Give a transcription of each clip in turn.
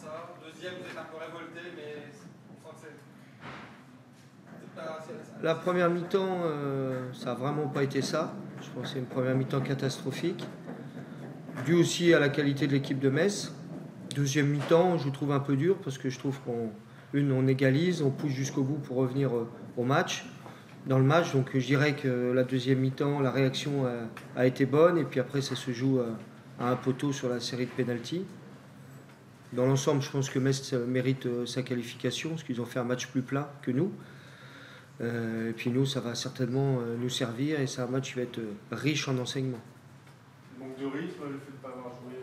ça. Deuxième, vous êtes un peu révolté, mais on sent que c'est pas assez. La première mi-temps, ça n'a vraiment pas été ça. Je pense que c'est une première mi-temps catastrophique, dû aussi à la qualité de l'équipe de Metz. Deuxième mi-temps, je trouve un peu dur parce que je trouve on égalise, on pousse jusqu'au bout pour revenir au match, dans le match. Donc je dirais que la deuxième mi-temps, la réaction a été bonne et puis après ça se joue à un poteau sur la série de pénaltys. Dans l'ensemble, je pense que Metz mérite sa qualification parce qu'ils ont fait un match plus plat que nous. Et puis nous, ça va certainement nous servir et c'est un match qui va être riche en enseignements. Manque de rythme, le fait de ne pas avoir joué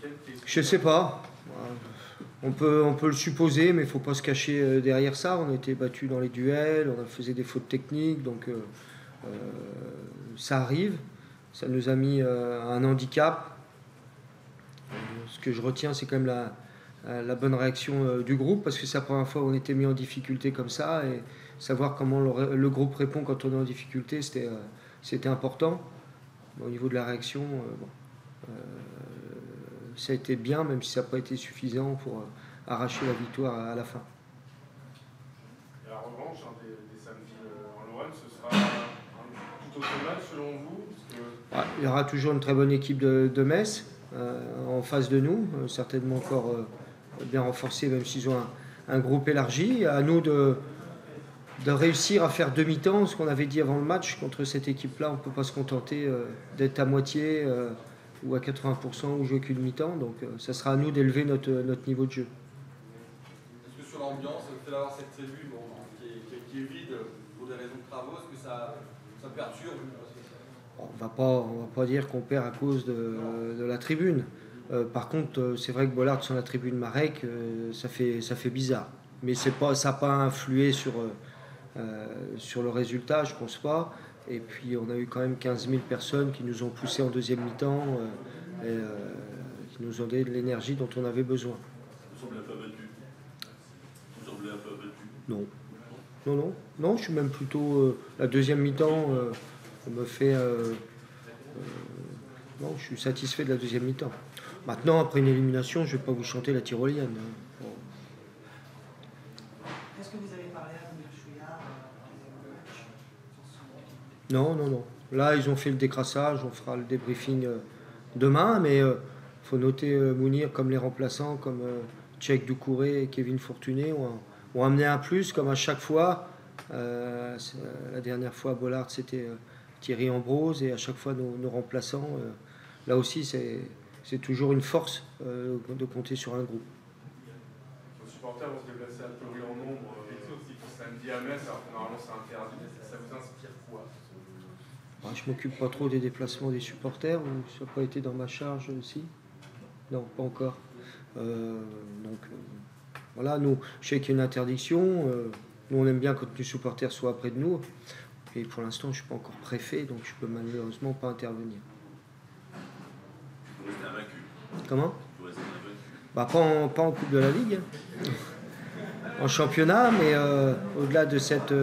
le week-end. Je sais pas. On peut le supposer, mais il ne faut pas se cacher derrière ça. On a été battus dans les duels, on a faisait des fautes techniques, donc ça arrive. Ça nous a mis un handicap. Ce que je retiens, c'est quand même la bonne réaction du groupe, parce que c'est la première fois où on était mis en difficulté comme ça, et savoir comment le groupe répond quand on est en difficulté, c'était important. Au niveau de la réaction, ça a été bien, même si ça n'a pas été suffisant pour arracher la victoire à la fin. Et la revanche des samedis en Lorraine, ce sera un tout autre match selon vous parce que... Il y aura toujours une très bonne équipe de Metz en face de nous, certainement encore bien renforcée, même s'ils ont un groupe élargi. À nous de réussir à faire demi-temps, ce qu'on avait dit avant le match. Contre cette équipe-là, on ne peut pas se contenter d'être à moitié ou à 80% ou jouer qu'une mi-temps. Donc ça sera à nous d'élever notre niveau de jeu. Est-ce que sur l'ambiance, le fait d'avoir cette tribune qui est vide pour des raisons de travaux, est-ce que ça perturbe? On va pas dire qu'on perd à cause de la tribune. Par contre, c'est vrai que Bollard sur la tribune Marek, ça fait bizarre. Mais ça n'a pas influé sur le résultat, je pense pas. Et puis on a eu quand même 15 000 personnes qui nous ont poussés en deuxième mi-temps et qui nous ont donné de l'énergie dont on avait besoin. Vous semblez un peu abattu. Vous semblez un peu abattu. Non. Non, je suis même plutôt... la deuxième mi-temps me fait... non, je suis satisfait de la deuxième mi-temps. Maintenant, après une élimination, je ne vais pas vous chanter la tyrolienne. Bon. Est-ce que vous avez parlé à Mounir Chouillard Non. Là, ils ont fait le décrassage, on fera le débriefing demain, mais il faut noter Mounir comme les remplaçants, comme Tchèque Doucouré et Kevin Fortuné ont amené un plus, comme à chaque fois. La dernière fois, Bollard, c'était Thierry Ambrose, et à chaque fois, nos remplaçants. Là aussi, c'est toujours une force de compter sur un groupe. Vos supporters vont se déplacer à peu en nombre samedi à Metz, alors que normalement c'est interdit. Ça vous inspire quoi? Je ne m'occupe pas trop des déplacements des supporters, ou ça n'a pas été dans ma charge aussi? Non, pas encore. Voilà, nous, je sais qu'il y a une interdiction. Nous, on aime bien quand les supporters soient près de nous. Et pour l'instant, je ne suis pas encore préfet, donc je ne peux malheureusement pas intervenir. Vous restez invaincu. Comment? Vous restez invaincu. Pas en Coupe de la Ligue, en championnat, mais au-delà de cette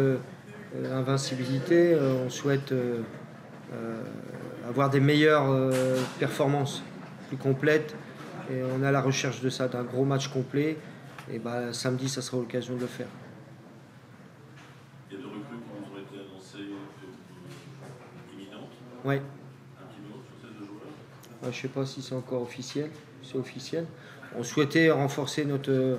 invincibilité, on souhaite avoir des meilleures performances, plus complètes. Et on est à la recherche de ça, d'un gros match complet. Et samedi, ça sera l'occasion de le faire. Il y a deux recrues qui nous ont été annoncées imminentes. Oui. Un petit mot sur ces deux joueurs. Je ne sais pas si c'est encore officiel. C'est officiel. On souhaitait renforcer notre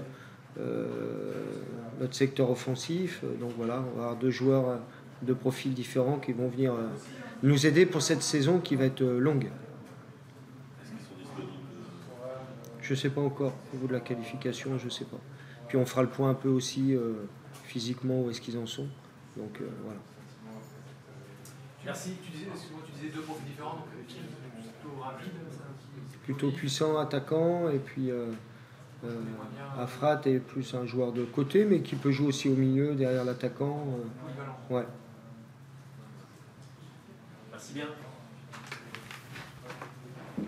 secteur offensif. Donc voilà, on va avoir deux joueurs de profils différents qui vont venir nous aider pour cette saison qui va être longue. Est-ce qu'ils sont disponibles? Je ne sais pas encore. Au niveau de la qualification, je ne sais pas. Puis on fera le point un peu aussi physiquement où est-ce qu'ils en sont. Donc voilà. Merci. Tu disais deux profils différents, donc plutôt rapide. Plutôt puissant, attaquant, et puis Afrat est plus un joueur de côté, mais qui peut jouer aussi au milieu, derrière l'attaquant. Ouais. Merci bien. Vous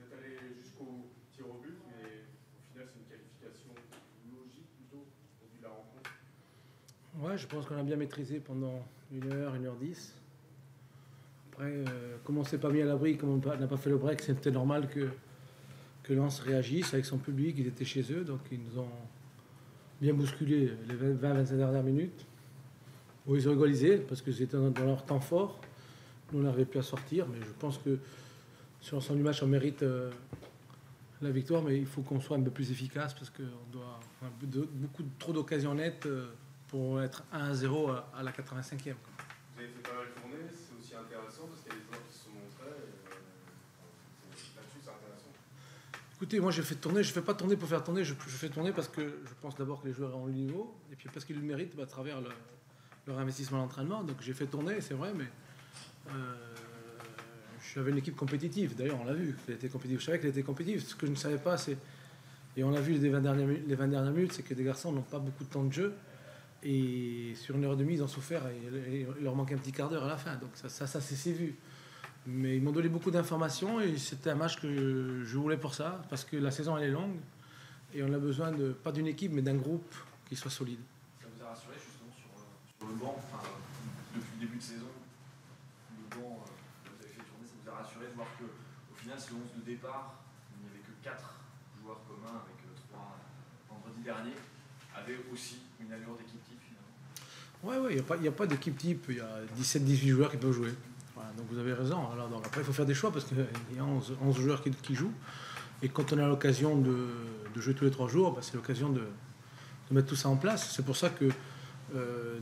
êtes allé jusqu'au tir au but, mais au final c'est une qualification logique plutôt au vu de la rencontre. Ouais, je pense qu'on a bien maîtrisé pendant 1h, 1h10. Après, comme on ne s'est pas mis à l'abri, comme on n'a pas fait le break, c'était normal que Lens réagisse avec son public. Ils étaient chez eux, donc ils nous ont bien bousculé les 20-25 dernières minutes. Où ils ont égalisé parce que c'était dans leur temps fort. Nous, on n'arrivait plus à sortir, mais je pense que sur l'ensemble du match, on mérite la victoire, mais il faut qu'on soit un peu plus efficace parce qu'on doit trop d'occasions nettes pour être 1-0 à la 85e. Vous avez fait pas mal tourner, c'est aussi intéressant parce qu'il y a des joueurs qui se sont montrés. Là-dessus, c'est intéressant. Écoutez, moi je fais pas tourner pour faire tourner, je fais tourner parce que je pense d'abord que les joueurs ont le niveau, et puis parce qu'ils le méritent à travers leur investissement à l'entraînement. Donc j'ai fait tourner, c'est vrai, mais j'avais une équipe compétitive. D'ailleurs, on l'a vu, qu'elle était compétitive. Je savais qu'elle était compétitive. Ce que je ne savais pas, c'est, et on l'a vu les 20 dernières minutes, c'est que des garçons n'ont pas beaucoup de temps de jeu. Et sur une heure et demie, ils ont souffert et il leur manque un petit quart d'heure à la fin. Donc ça c'est vu. Mais ils m'ont donné beaucoup d'informations et c'était un match que je voulais pour ça, parce que la saison elle est longue et on a besoin pas d'une équipe, mais d'un groupe qui soit solide. Ça vous a rassuré justement sur le banc, enfin, depuis le début de saison, le banc que vous avez fait tourner, ça vous a rassuré de voir qu'au final, ce 11 de départ, il n'y avait que 4 joueurs communs avec 3 vendredi dernier, avait aussi une allure d'équipe type finalement. Ouais, il n'y a pas d'équipe type, il y a 17-18 joueurs qui peuvent jouer. Voilà, donc vous avez raison. Alors, donc après, il faut faire des choix parce qu'il y a 11 joueurs qui jouent. Et quand on a l'occasion de jouer tous les 3 jours, c'est l'occasion de mettre tout ça en place. C'est pour ça que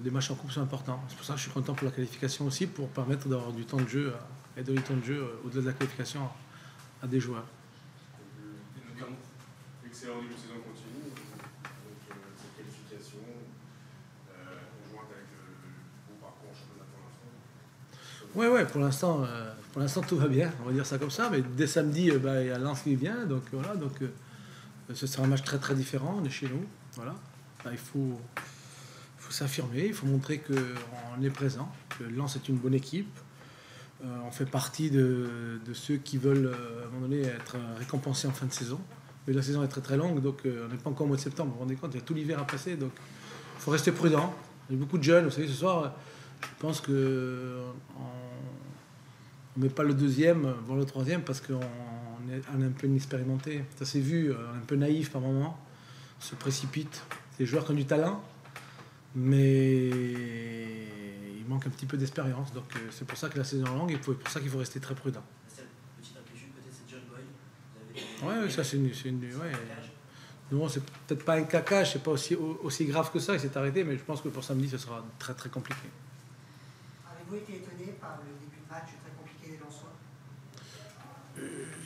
les matchs en coupe sont importants. C'est pour ça que je suis content pour la qualification aussi, pour permettre d'avoir du temps de jeu et donner du temps de jeu au-delà de la qualification à des joueurs. Excellent début de saison continue. Donc cette qualification, conjointe avec le bon parcours en championnat pour l'instant. Pour l'instant tout va bien, on va dire ça comme ça. Mais dès samedi, il y a Lens qui vient, donc voilà. Donc ce sera un match très très différent. On est chez nous, voilà. Il faut s'affirmer, il faut montrer qu'on est présent, que Lens est une bonne équipe. On fait partie de ceux qui veulent à un moment donné être récompensés en fin de saison. Mais la saison est très très longue, donc on n'est pas encore au mois de septembre. Vous vous rendez compte, il y a tout l'hiver à passer, donc il faut rester prudent. Il y a beaucoup de jeunes, vous savez, ce soir, je pense qu'on ne met pas le deuxième, voire le troisième, parce qu'on est un peu inexpérimenté. Ça s'est vu, un peu naïf par moment, se précipite. C'est des joueurs qui ont du talent, mais il manque un petit peu d'expérience. Donc c'est pour ça que la saison est longue et c'est pour ça qu'il faut rester très prudent. La seule petite inquiétude, peut-être, c'est John Boyle. Ouais, ça c'est une ouais. Non, c'est peut-être pas un caca, c'est pas aussi grave que ça, il s'est arrêté, mais je pense que pour samedi, ce sera très très compliqué. Avez-vous été étonné par le début de match très compliqué des Lensois?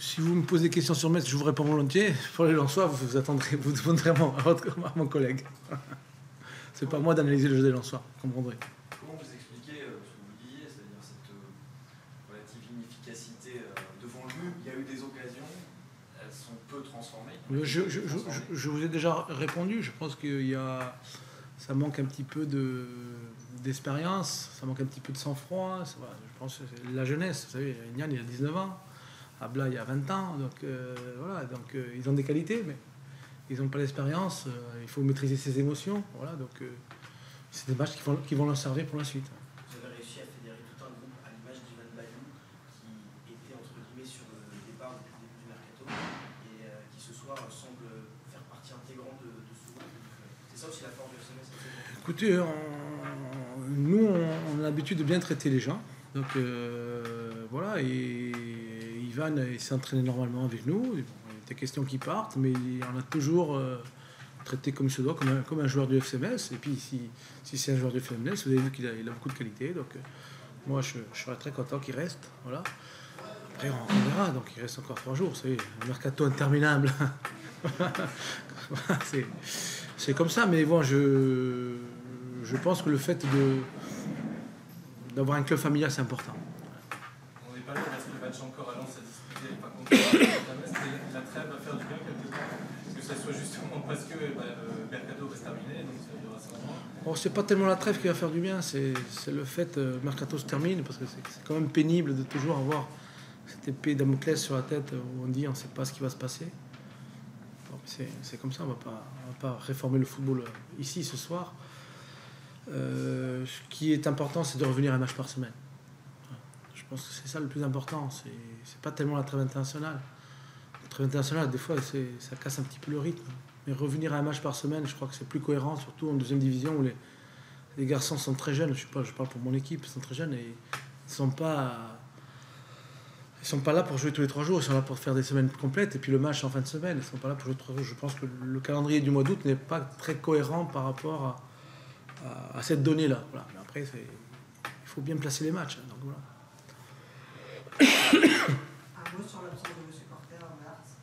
Si vous me posez des questions sur Metz, je vous réponds volontiers. Pour les Lensois, vous demanderez à mon collègue. C'est pas à moi d'analyser le jeu des Lensois, vous comprendrez. Comment vous expliquez ce que vous disiez, c'est-à-dire cette relative inefficacité devant le but? Il y a eu des occasions, elles sont peu transformées. Je vous ai déjà répondu. Je pense que ça manque un petit peu d'expérience, ça manque un petit peu de sang-froid. Je pense que c'est la jeunesse. Vous savez, Nian, il a 19 ans, Abla, il a 20 ans. Donc voilà, donc ils ont des qualités, mais ils n'ont pas l'expérience. Il faut maîtriser ses émotions. Voilà, donc c'est des matchs qui vont leur servir pour la suite. Vous avez réussi à fédérer tout un groupe à l'image d'Ivan Bayou, qui était entre guillemets sur le départ depuis le début du mercato et qui ce soir semble faire partie intégrante de ce groupe. C'est ça aussi la force du FCMS. Écoutez, nous on a l'habitude de bien traiter les gens. Donc voilà, et Ivan s'est entraîné normalement avec nous. Il y a des questions qui partent, mais on a toujours traité comme il se doit, comme un joueur du FCMS. Et puis si c'est un joueur du FCMS, vous avez vu qu'il a beaucoup de qualité. Donc moi je serais très content qu'il reste. Voilà. Après on verra, donc il reste encore 3 jours. Vous savez, un mercato interminable. C'est comme ça, mais bon, je pense que le fait d'avoir un club familial, c'est important. On n'est pas là parce que le match encore à Lens à discuter. Par contre, la trêve va faire du bien quelque part. Que ce soit justement parce que le mercato va se terminer, donc ça durera 5 mois. Bon, c'est pas tellement la trêve qui va faire du bien, c'est le fait que le mercato se termine, parce que c'est quand même pénible de toujours avoir cette épée Damoclès sur la tête où on dit on ne sait pas ce qui va se passer. Bon, c'est comme ça, on va pas réformer le football ici ce soir. Ce qui est important, c'est de revenir à un match par semaine. Je Je pense que c'est ça le plus important. C'est pas tellement la trêve internationale. La trêve internationale, des fois, ça casse un petit peu le rythme. Mais revenir à un match par semaine, je crois que c'est plus cohérent, surtout en deuxième division où les garçons sont très jeunes. Je parle pour mon équipe, ils sont très jeunes et ils sont pas là pour jouer tous les 3 jours. Ils sont là pour faire des semaines complètes et puis le match en fin de semaine. Ils sont pas là pour jouer 3 jours. Je pense que le calendrier du mois d'août n'est pas très cohérent par rapport à cette donnée-là. Voilà. Mais après, il faut bien placer les matchs. Donc, voilà. Un mot sur l'absence de vos supporters en mars.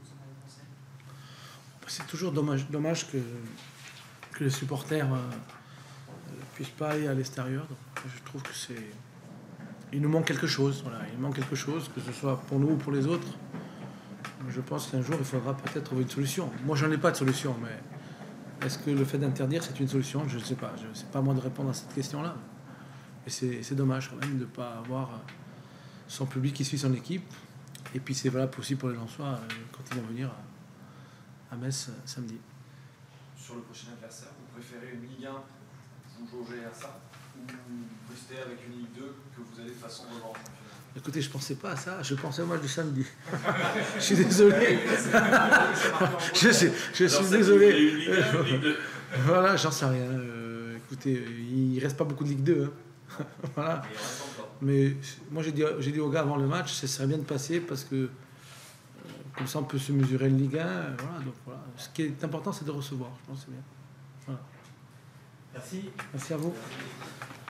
Qu'est-ce que vous en avez pensé? C'est toujours dommage que les supporters ne puissent pas aller à l'extérieur. Donc, je trouve que il nous manque quelque chose. Voilà. Il manque quelque chose, que ce soit pour nous ou pour les autres. Je pense qu'un jour, il faudra peut-être trouver une solution. Moi, j'en ai pas de solution, mais est-ce que le fait d'interdire, c'est une solution? Je ne sais pas. C'est pas à moi de répondre à cette question-là. Mais c'est dommage quand même de ne pas avoir son public qui suit son équipe. Et puis c'est valable aussi pour les Lensois quand ils vont venir à Metz samedi. Sur le prochain adversaire, vous préférez une Ligue 1, vous jaugez à ça, ou vous restez avec une Ligue 2 que vous allez de façon revanche? Écoutez, je pensais pas à ça, je pensais au match du samedi. Je suis désolé. je suis désolé. Voilà, j'en sais rien. Écoutez, il reste pas beaucoup de Ligue 2. Hein. Voilà. Mais moi j'ai dit aux gars avant le match, ça serait bien de passer parce que comme ça on peut se mesurer une Ligue 1. Voilà, donc voilà. Ce qui est important, c'est de recevoir. Je pense que c'est bien. Voilà. Merci. Merci à vous.